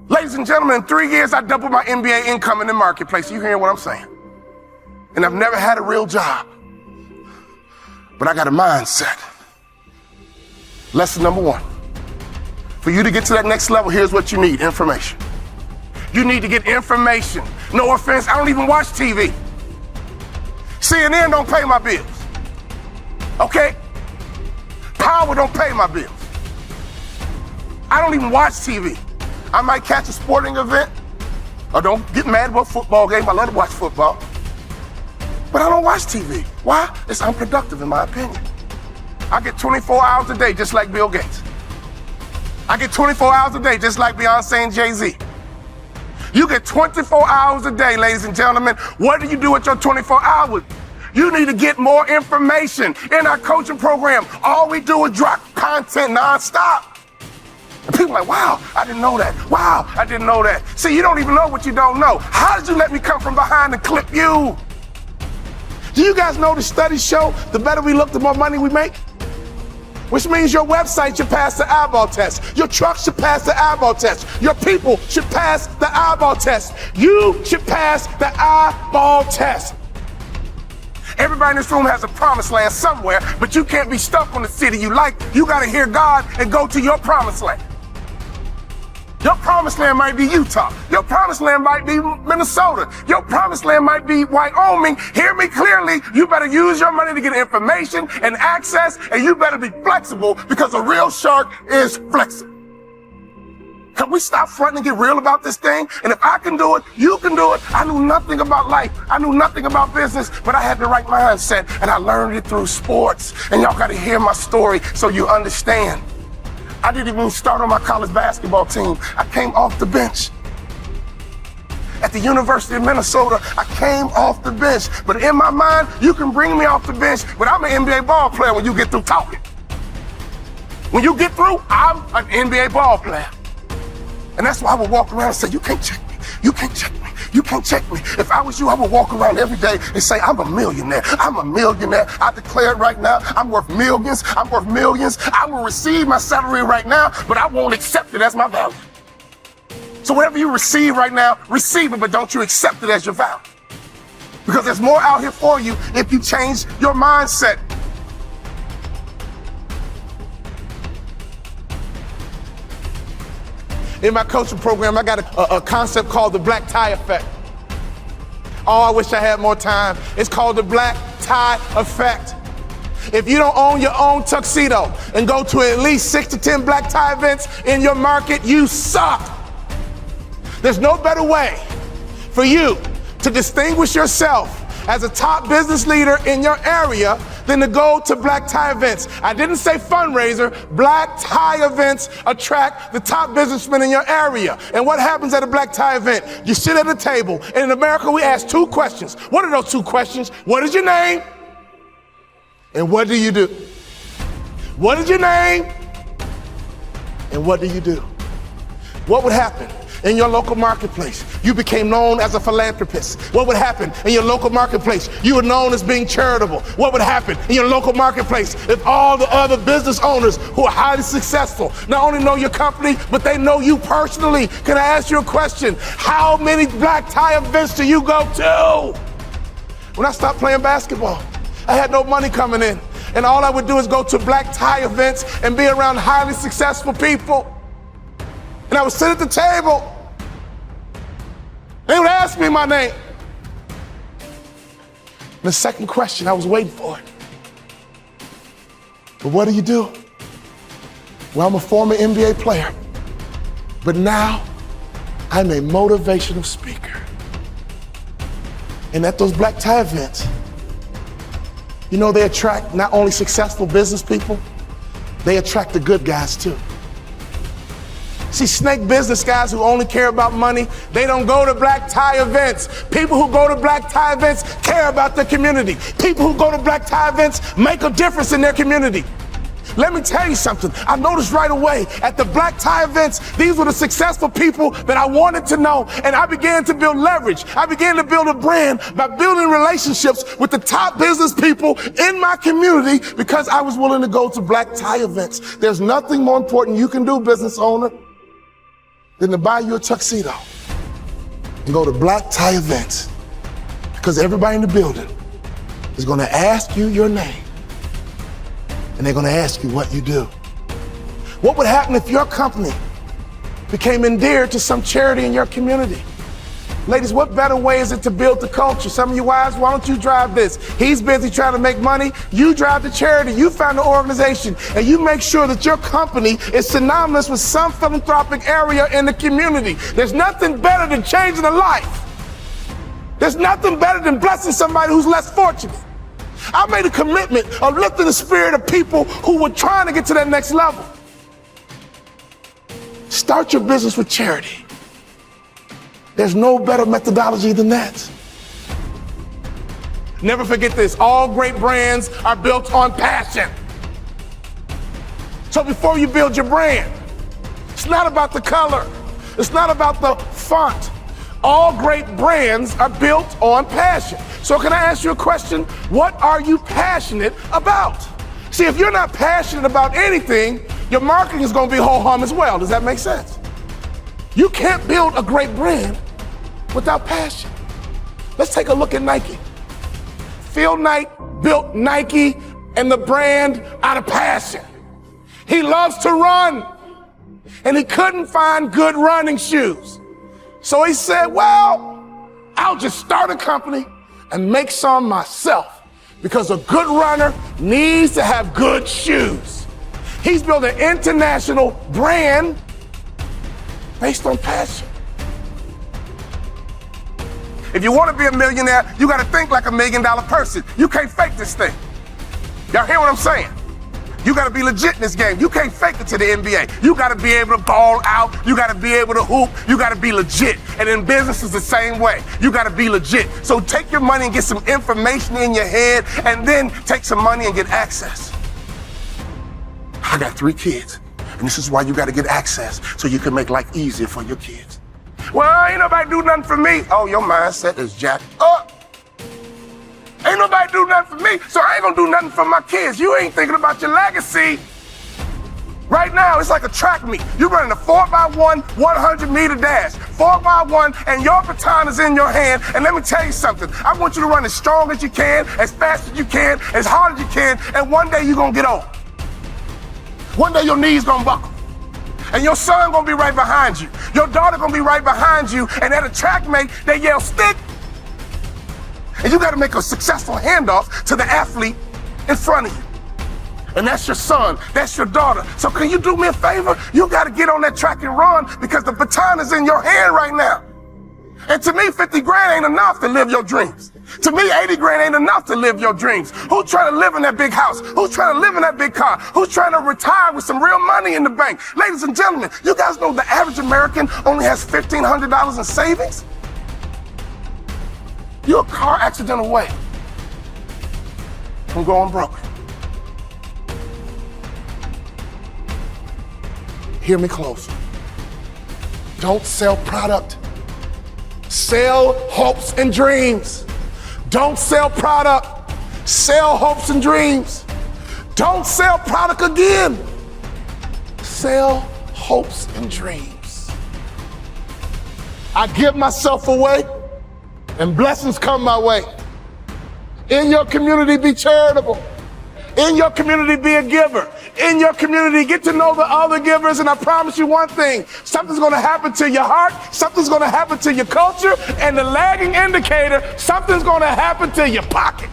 Ladies and gentlemen, in 3 years, I doubled my MBA income in the marketplace. You hearing what I'm saying? And I've never had a real job, but I got a mindset. Lesson number 1. For you to get to that next level, here's what you need: information. You need to get information. No offense, I don't even watch TV. CNN don't pay my bills. Okay? Power don't pay my bills. I don't even watch TV. I might catch a sporting event, or don't get mad about a football game. I love to watch football. But I don't watch TV. Why? It's unproductive in my opinion. I get 24 hours a day just like Bill Gates. I get 24 hours a day just like Beyonce and Jay-Z. You get 24 hours a day, ladies and gentlemen. What do you do with your 24 hours? You need to get more information. In our coaching program, all we do is drop content nonstop. And people are like, wow, I didn't know that. Wow, I didn't know that. See, you don't even know what you don't know. How did you let me come from behind and clip you? Do you guys know the studies show the better we look, the more money we make? Which means your website should pass the eyeball test. Your truck should pass the eyeball test. Your people should pass the eyeball test. You should pass the eyeball test. Everybody in this room has a promised land somewhere, but you can't be stuck on the city you like. You got to hear God and go to your promised land. Your promised land might be Utah. Your promised land might be Minnesota. Your promised land might be Wyoming. Hear me clearly. You better use your money to get information and access, and you better be flexible, because a real shark is flexible. Can we stop fronting and get real about this thing? And if I can do it, you can do it. I knew nothing about life. I knew nothing about business, but I had the right mindset, and I learned it through sports. And y'all got to hear my story so you understand. I didn't even start on my college basketball team. I came off the bench. At the University of Minnesota, I came off the bench. But in my mind, you can bring me off the bench, but I'm an NBA ball player when you get through talking. When you get through, I'm an NBA ball player. And that's why I would walk around and say, you can't check me. You can't check me. You can't check me. If I was you, I would walk around every day and say, I'm a millionaire. I'm a millionaire. I declare it right now. I'm worth millions. I'm worth millions. I will receive my salary right now, but I won't accept it as my value. So whatever you receive right now, receive it, but don't you accept it as your value. Because there's more out here for you if you change your mindset. In my coaching program, I got a concept called the black tie effect. Oh, I wish I had more time. It's called the black tie effect. If you don't own your own tuxedo and go to at least 6 to 10 black tie events in your market, you suck. There's no better way for you to distinguish yourself as a top business leader in your area than to go to black tie events. I didn't say fundraiser. Black tie events attract the top businessmen in your area. And what happens at a black tie event? You sit at a table, and in America we ask 2 questions. What are those 2 questions? What is your name? And what do you do? What is your name? And what do you do? What would happen in your local marketplace? You became known as a philanthropist. What would happen in your local marketplace? You were known as being charitable. What would happen in your local marketplace if all the other business owners who are highly successful not only know your company, but they know you personally? Can I ask you a question? How many black tie events do you go to? When I stopped playing basketball, I had no money coming in, and all I would do is go to black tie events and be around highly successful people. And I would sit at the table. They would ask me my name. And the second question, I was waiting for it. But what do you do? Well, I'm a former NBA player, but now I'm a motivational speaker. And at those black tie events, you know, they attract not only successful business people, they attract the good guys too. See, snake business guys who only care about money, they don't go to black tie events. People who go to black tie events care about their community. People who go to black tie events make a difference in their community. Let me tell you something. I noticed right away at the black tie events, these were the successful people that I wanted to know, and I began to build leverage. I began to build a brand by building relationships with the top business people in my community because I was willing to go to black tie events. There's nothing more important you can do, business owner, than to buy you a tuxedo and go to black tie events, because everybody in the building is going to ask you your name and they're going to ask you what you do. What would happen if your company became endeared to some charity in your community? Ladies, what better way is it to build the culture? Some of you wives, why don't you drive this? He's busy trying to make money. You drive the charity. You found the organization, and you make sure that your company is synonymous with some philanthropic area in the community. There's nothing better than changing a life. There's nothing better than blessing somebody who's less fortunate. I made a commitment of lifting the spirit of people who were trying to get to that next level. Start your business with charity. There's no better methodology than that. Never forget this, all great brands are built on passion. So before you build your brand, it's not about the color, it's not about the font. All great brands are built on passion. So can I ask you a question? What are you passionate about? See, if you're not passionate about anything, your marketing is going to be ho-hum as well. Does that make sense? You can't build a great brand without passion. Let's take a look at Nike. Phil Knight built Nike and the brand out of passion. He loves to run, and he couldn't find good running shoes. So he said, well, I'll just start a company and make some myself, because a good runner needs to have good shoes. He's built an international brand based on passion. If you want to be a millionaire, you got to think like $1 million person. You can't fake this thing. Y'all hear what I'm saying? You got to be legit in this game. You can't fake it to the NBA. You got to be able to ball out. You got to be able to hoop. You got to be legit. And in business, it's the same way. You got to be legit. So take your money and get some information in your head, and then take some money and get access. I got 3 kids, and this is why you got to get access, so you can make life easier for your kids. Well, ain't nobody do nothing for me. Oh, your mindset is jacked up. Ain't nobody do nothing for me, so I ain't gonna do nothing for my kids. You ain't thinking about your legacy. Right now, it's like a track meet. You're running a 4x1, 100-meter dash. 4x1, and your baton is in your hand. And let me tell you something. I want you to run as strong as you can, as fast as you can, as hard as you can, and one day you're gonna get old. One day your knees gonna buckle. And your son gonna be right behind you. Your daughter gonna be right behind you, and at a track meet, they yell, stick! And you gotta make a successful handoff to the athlete in front of you. And that's your son, that's your daughter. So can you do me a favor? You gotta get on that track and run, because the baton is in your hand right now. And to me, 50 grand ain't enough to live your dreams. To me, 80 grand ain't enough to live your dreams. Who's trying to live in that big house? Who's trying to live in that big car? Who's trying to retire with some real money in the bank? Ladies and gentlemen, you guys know the average American only has $1,500 in savings? You're a car accident away from going broke. Hear me close. Don't sell product. Sell hopes and dreams. Don't sell product. Sell hopes and dreams. Don't sell product again. Sell hopes and dreams. I give myself away, and blessings come my way. In your community, be charitable. In your community, be a giver. In your community, get to know the other givers, and I promise you one thing, something's gonna happen to your heart, something's gonna happen to your culture, and the lagging indicator, something's gonna happen to your pocket.